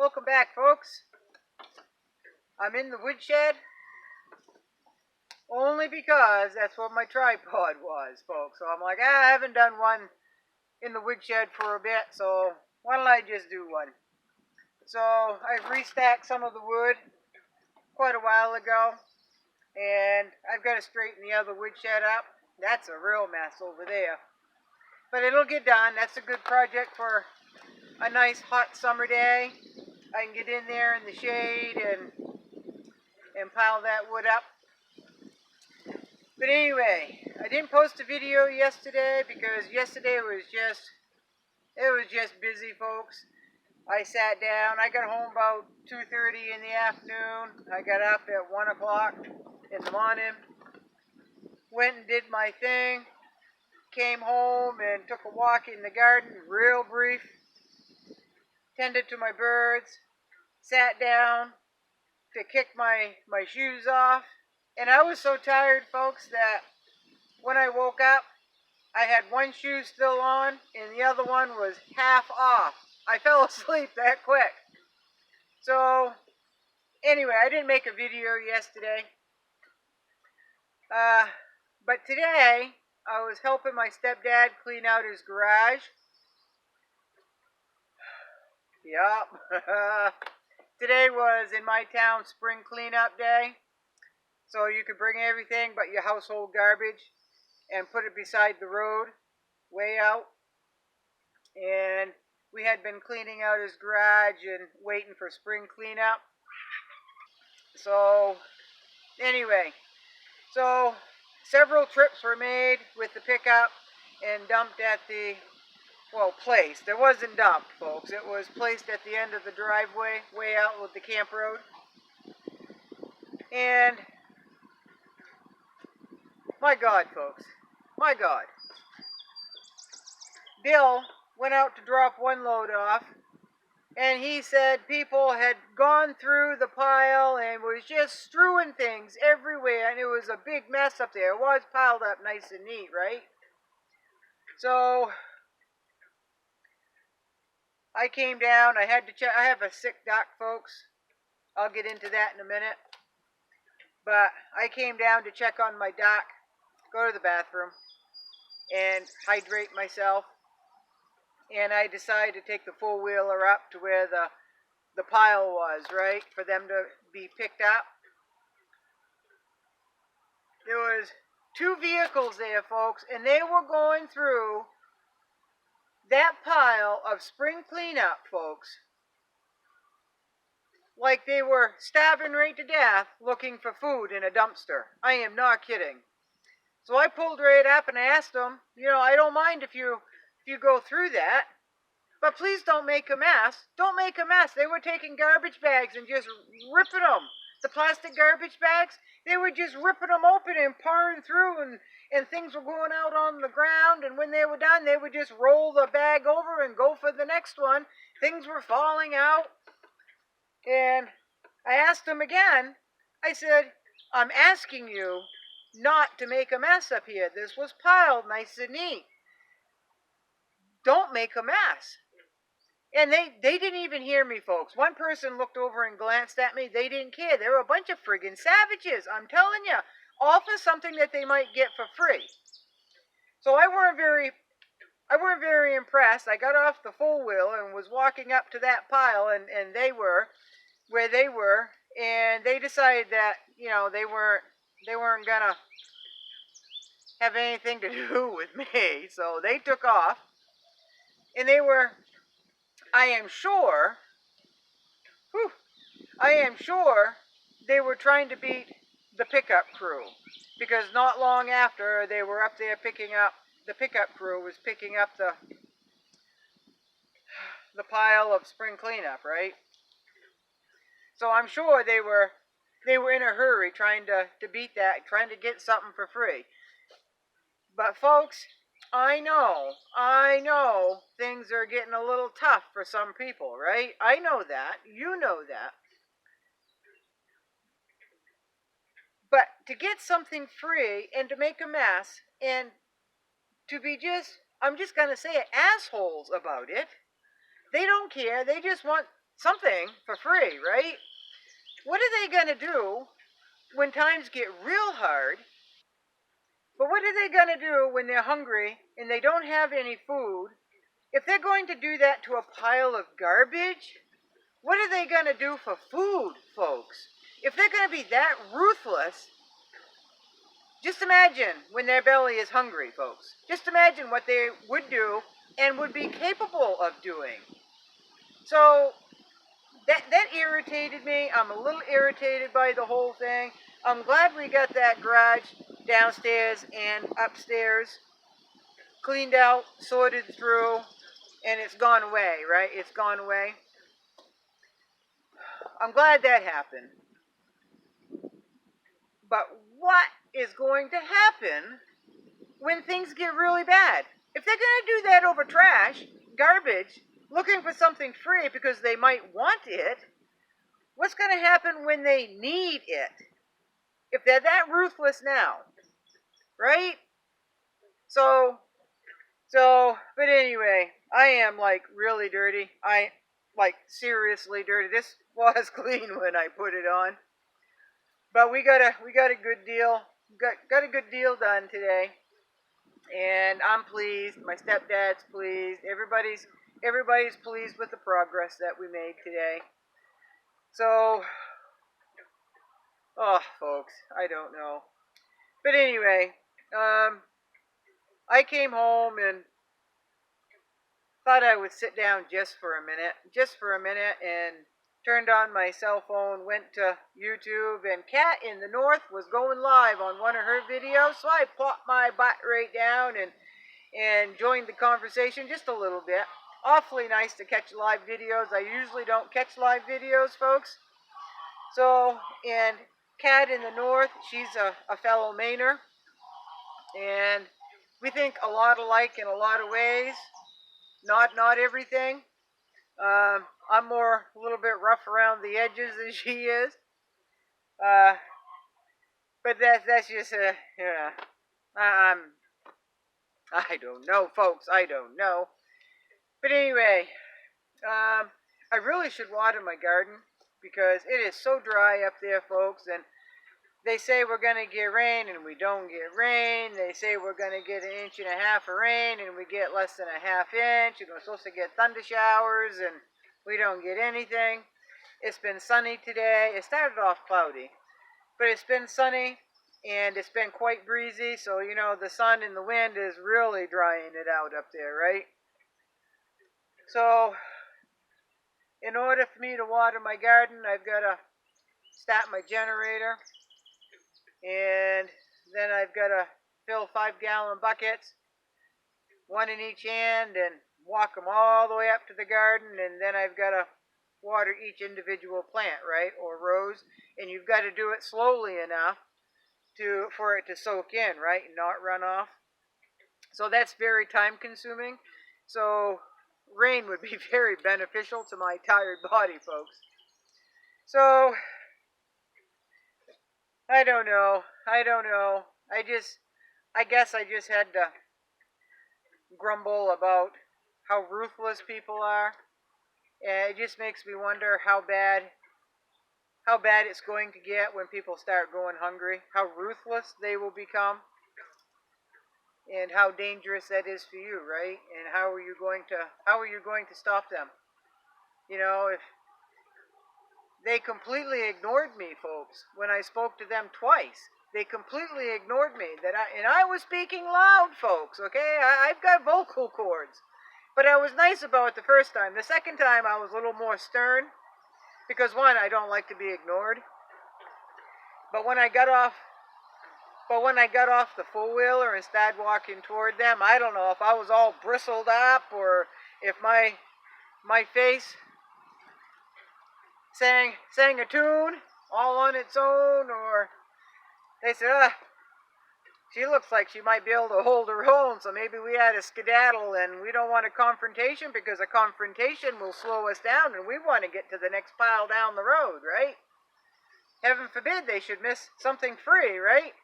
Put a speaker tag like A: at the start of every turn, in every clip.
A: Welcome back, folks. I'm in the woodshed only because that's what my tripod was, folks. So I'm like, I haven't done one in the woodshed for a bit, so why don't I just do one? So I've restacked some of the wood quite a while ago, and I've got to straighten the other woodshed up. That's a real mess over there. But it'll get done. That's a good project for a nice hot summer day. I can get in there in the shade and pile that wood up. But anyway, I didn't post a video yesterday because yesterday was just busy, folks. I sat down. I got home about 2:30 in the afternoon. I got up at 1 o'clock in the morning. Went and did my thing. Came home and took a walk in the garden, real brief. Tended to my birds. Sat down to kick my shoes off. And I was so tired, folks, that when I woke up, I had one shoe still on and the other one was half off. I fell asleep that quick. So, anyway, I didn't make a video yesterday. But today, I was helping my stepdad clean out his garage. Yup. Today was, in my town, spring cleanup day. So you could bring everything but your household garbage and put it beside the road, way out. And we had been cleaning out his garage and waiting for spring cleanup. So, anyway, so several trips were made with the pickup and dumped at the, placed. It wasn't dumped, folks. It was placed at the end of the driveway, way out with the camp road. And, my God, folks, my God. Bill went out to drop one load off, and he said people had gone through the pile and was just strewing things everywhere, and it was a big mess up there. It was piled up nice and neat, right? So I came down. I had to check. I have a sick duck, folks. I'll get into that in a minute. But I came down to check on my duck, go to the bathroom, and hydrate myself. And I decided to take the four-wheeler up to where the pile was, right, for them to be picked up. There was 2 vehicles there, folks, and they were going through that pile of spring cleanup, folks, like they were starving right to death looking for food in a dumpster. I am not kidding. So I pulled right up and asked them, I don't mind if you go through that, but please don't make a mess. Don't make a mess. They were taking garbage bags and just ripping them. The plastic garbage bags, they were just ripping them open and pouring through, and things were going out on the ground, and when they were done, they would just roll the bag over and go for the next one. Things were falling out, and I asked them again. I said, I'm asking you not to make a mess up here. This was piled nice and neat. Don't make a mess. And they didn't even hear me, folks. One person looked over and glanced at me. They didn't care. They were a bunch of friggin' savages. I'm telling you. All for something that they might get for free. So I weren't very impressed. I got off the four-wheel and was walking up to that pile, and they were where they were, and they decided that, they weren't gonna have anything to do with me. So they took off. And they were, I am sure they were trying to beat the pickup crew, because not long after they were up there the pickup crew was picking up the pile of spring cleanup, right? So I'm sure they were in a hurry trying to beat that, trying to get something for free. But folks, I know things are getting a little tough for some people, right? I know that. You know that. But to get something free and to make a mess and to be I'm just going to say it, assholes about it. They don't care. They just want something for free, right? What are they going to do when times get real hard? But what are they going to do when they're hungry and they don't have any food? If they're going to do that to a pile of garbage, what are they going to do for food, folks? If they're going to be that ruthless, just imagine when their belly is hungry, folks. Just imagine what they would do and would be capable of doing. So that irritated me. I'm a little irritated by the whole thing. I'm glad we got that garage downstairs and upstairs cleaned out, sorted through, and it's gone away, right? It's gone away. I'm glad that happened. But what is going to happen when things get really bad? If they're going to do that over trash, garbage, looking for something free because they might want it, what's going to happen when they need it? If they're that ruthless now, right? So, but anyway, I am like really dirty. I like seriously dirty. This was clean when I put it on, but we got a good deal. Got a good deal done today, and I'm pleased. My stepdad's pleased. Everybody's pleased with the progress that we made today. So, oh, folks, I don't know. But anyway, I came home and thought I would sit down just for a minute, and turned on my cell phone, went to YouTube, and Kat in the North was going live on one of her videos, so I plopped my butt right down and joined the conversation just a little bit. Awfully nice to catch live videos. I usually don't catch live videos, folks. So, and Kat in the North, she's a fellow Mainer, and we think a lot alike in a lot of ways. Not everything. I'm more a little bit rough around the edges than she is. But that's just yeah. I don't know, folks. I don't know. But anyway, I really should water my garden because it is so dry up there, folks. And they say we're going to get rain and we don't get rain. They say we're going to get 1.5 inches of rain and we get less than 1/2 inch. And we're supposed to get thunder showers and we don't get anything. It's been sunny today. It started off cloudy, but it's been sunny and it's been quite breezy. So, you know, the sun and the wind is really drying it out up there, right? So, in order for me to water my garden, I've got to start my generator. And then I've got to fill 5-gallon buckets, one in each hand, and walk them all the way up to the garden. And then I've got to water each individual plant, right, or rows. And you've got to do it slowly enough for it to soak in, right, and not run off. So that's very time consuming. So rain would be very beneficial to my tired body, folks. So I don't know. I guess I just had to grumble about how ruthless people are. And it just makes me wonder how bad it's going to get when people start going hungry, how ruthless they will become, and how dangerous that is for you, right? And how are you going to stop them? You know, if they completely ignored me, folks, when I spoke to them twice. They completely ignored me. And I was speaking loud, folks, okay? I've got vocal cords. But I was nice about it the first time. The second time, I was a little more stern. Because, one, I don't like to be ignored. But when I got off the four-wheeler and started walking toward them, I don't know if I was all bristled up or if my face sang a tune all on its own, or they said, she looks like she might be able to hold her own, so maybe we had a skedaddle, and we don't want a confrontation because a confrontation will slow us down, and we want to get to the next pile down the road, right? Heaven forbid they should miss something free, right?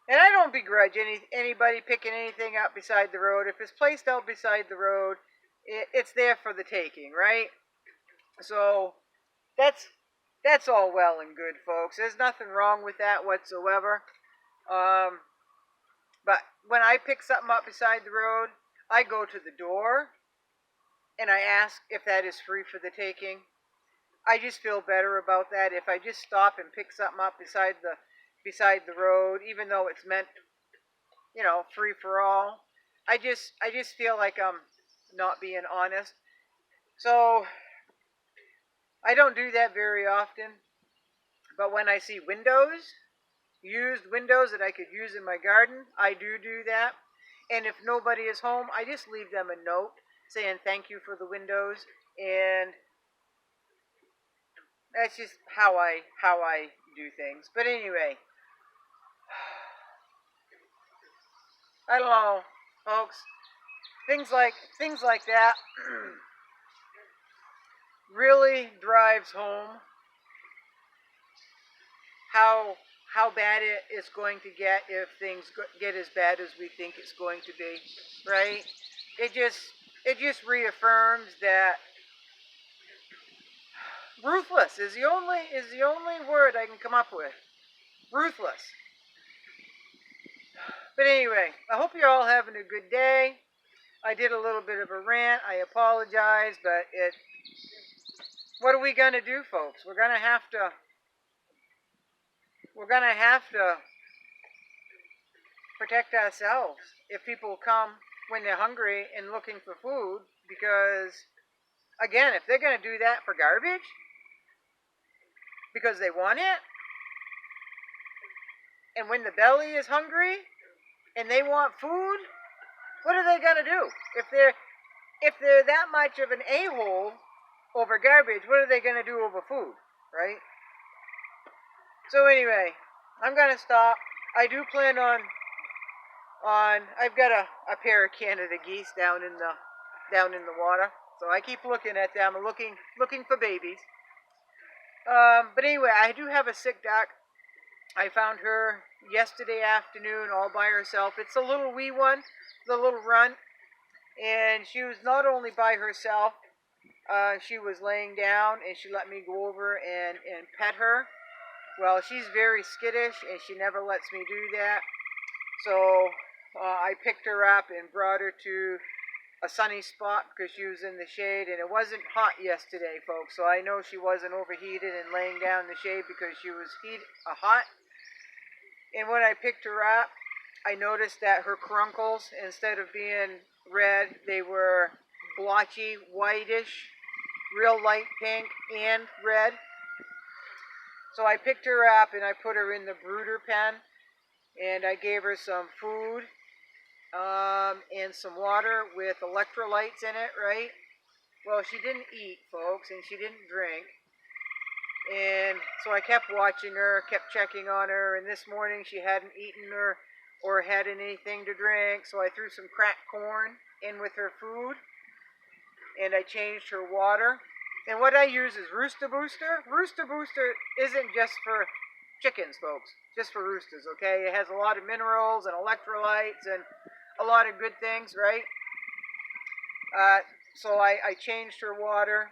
A: And I don't begrudge anybody picking anything up beside the road. If it's placed out beside the road, it's there for the taking, right? So that's all well and good, folks. There's nothing wrong with that whatsoever. Um, but when I pick something up beside the road, I go to the door and I ask if that is free for the taking. I just feel better about that if I just stop and pick something up beside the road, even though it's meant, free for all. I just feel like I'm not being honest. So I don't do that very often. But when I see used windows that I could use in my garden, I do that. And if nobody is home, I just leave them a note saying thank you for the windows, and that's just how I do things. But anyway, I don't know, folks. Things like that really drives home how how bad it is going to get if things get as bad as we think it's going to be, right? It just it just reaffirms that ruthless is the only word I can come up with. Ruthless. But anyway, I hope you're all having a good day. I did a little bit of a rant. I apologize, but what are we gonna do, folks? We're gonna have to protect ourselves if people come when they're hungry and looking for food, because again, if they're going to do that for garbage because they want it, and when the belly is hungry and they want food, what are they going to do? If they're that much of an a-hole over garbage, what are they going to do over food, right? So anyway, I'm going to stop. I do plan on I've got a pair of Canada geese down in the water. So I keep looking at them, looking for babies. But anyway, I do have a sick duck. I found her yesterday afternoon all by herself. It's a little wee one, the little runt, and she was not only by herself. She was laying down, and she let me go over and pet her. Well, she's very skittish, and she never lets me do that. So I picked her up and brought her to a sunny spot because she was in the shade, and it wasn't hot yesterday, folks. So I know she wasn't overheated and laying down in the shade because she was hot. And when I picked her up, I noticed that her caruncles, instead of being red, they were blotchy, whitish, real light pink and red. So I picked her up and I put her in the brooder pen, and I gave her some food and some water with electrolytes in it, right? Well, she didn't eat, folks, and she didn't drink. And so I kept watching her, kept checking on her, and this morning she hadn't eaten or had anything to drink, so I threw some cracked corn in with her food, and I changed her water. And what I use is Rooster Booster. Rooster Booster isn't just for chickens, folks, just for roosters, okay? It has a lot of minerals and electrolytes and a lot of good things, right? So I changed her water,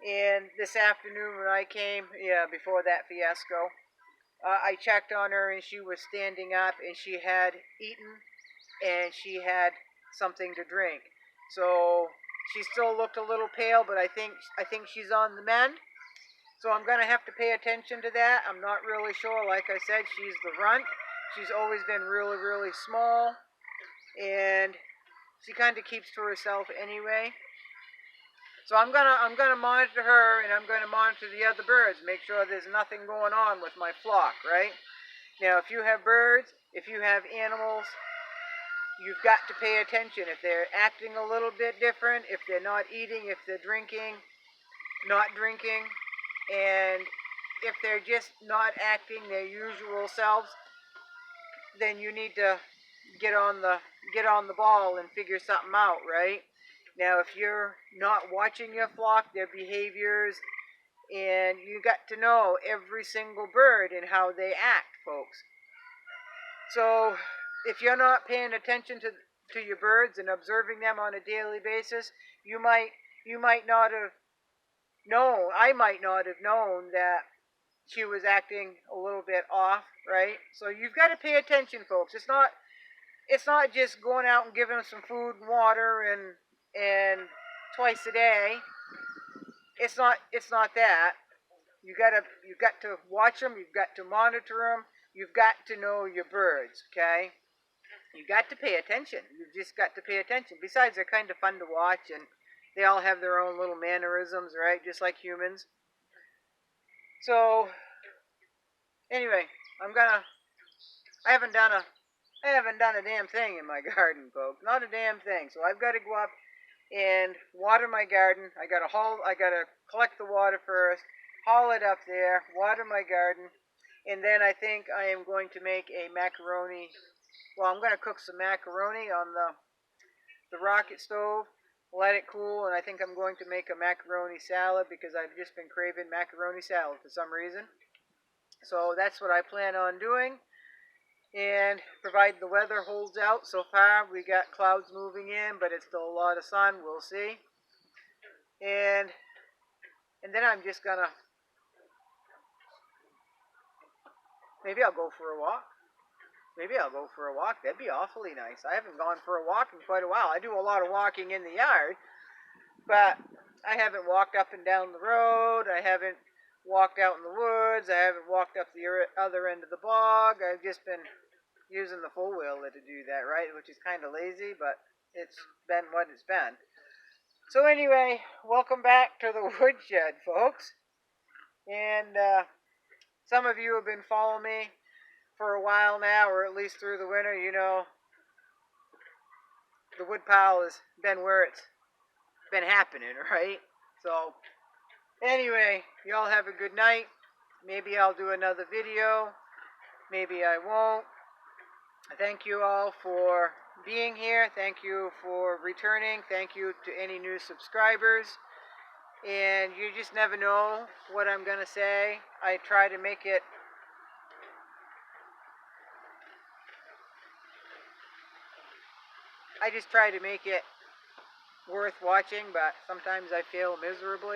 A: and this afternoon when I came, before that fiasco, I checked on her, and she was standing up, and she had eaten, and she had something to drink. So she still looked a little pale, but I think she's on the mend. So I'm going to have to pay attention to that. I'm not really sure. Like I said, she's the runt. She's always been really, really small, and she kind of keeps to herself anyway. So I'm gonna monitor her, and I'm gonna monitor the other birds, make sure there's nothing going on with my flock, right? Now, if you have birds, if you have animals, you've got to pay attention. If they're acting a little bit different, if they're not eating, if they're drinking, not drinking, and if they're just not acting their usual selves, then you need to get on the ball and figure something out, right? Now, if you're not watching your flock, their behaviors, and you got to know every single bird and how they act, folks. So, if you're not paying attention to your birds and observing them on a daily basis, you might not have known, I might not have known that she was acting a little bit off, right? So you've got to pay attention, folks. It's not just going out and giving them some food and water and twice a day. It's not that. You've got to watch them. You've got to monitor them. You've got to know your birds. Okay. You got to pay attention. You've just got to pay attention. Besides, they're kind of fun to watch, and they all have their own little mannerisms, right? Just like humans. So anyway, I'm gonna. I haven't done a. I haven't done a damn thing in my garden, folks. Not a damn thing. So I've got to go up and water my garden. I gotta collect the water first, haul it up there, water my garden, and then I think I am going to make a macaroni. Well, I'm going to cook some macaroni on the rocket stove, let it cool, and I think I'm going to make a macaroni salad because I've just been craving macaroni salad for some reason. So that's what I plan on doing. And provided the weather holds out, so far we got clouds moving in, but it's still a lot of sun. We'll see. And then I'm just gonna maybe I'll go for a walk. Maybe I'll go for a walk. That'd be awfully nice. I haven't gone for a walk in quite a while. I do a lot of walking in the yard, but I haven't walked up and down the road. I haven't walked out in the woods. I haven't walked up the other end of the bog. I've just been using the four-wheeler to do that, right? Which is kind of lazy, but it's been what it's been. So anyway, welcome back to the woodshed, folks. And some of you have been following me for a while now, or at least through the winter. You know, the woodpile has been where it's been happening, right? So anyway, y'all have a good night. Maybe I'll do another video. Maybe I won't. Thank you all for being here. Thank you for returning. Thank you to any new subscribers. And you just never know what I'm going to say. I try to make it worth watching, but sometimes I fail miserably.